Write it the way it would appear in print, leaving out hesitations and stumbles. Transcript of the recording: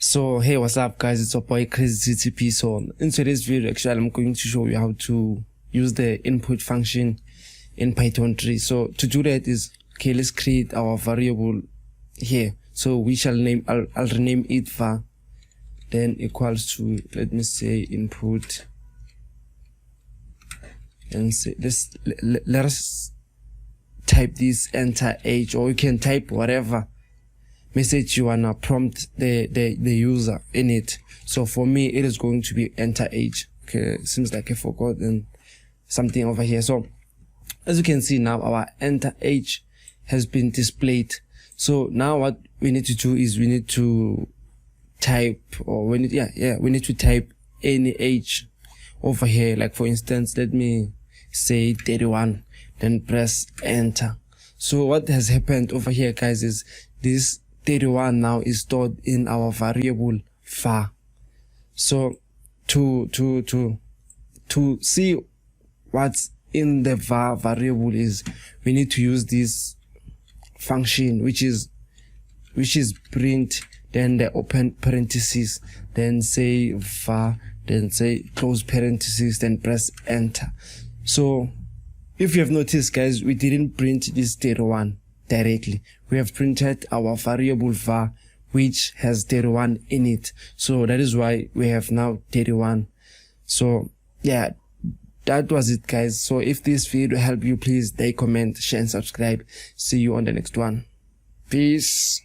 So hey, what's up guys, it's your boy Crazy CTP. So in today's video actually I'm going to show you how to use the input function in Python 3. So to do that is, okay, let's create our variable here. So we shall name, I'll rename it var, then equals to, let me say input, and say this, let us type this enter age, or you can type whatever message you wanna prompt the user in it. So for me it is going to be enter age. Okay, seems like I forgot something over here. So as you can see now, our enter age has been displayed. So now what we need to do is we need to type, or we need to type any age over here. Like for instance, let me say 31, then press enter. So what has happened over here guys is this 31 now is stored in our variable var. So to see what's in the var variable is we need to use this function which is print, then the open parentheses, then say var, then say close parentheses, then press enter. So if you have noticed guys, we didn't print this 31 directly. We have printed our variable var which has 31 in it. So that is why we have now 31. So yeah, that was it guys. So if this video helped you, please like, comment, share and subscribe. See you on the next one. Peace.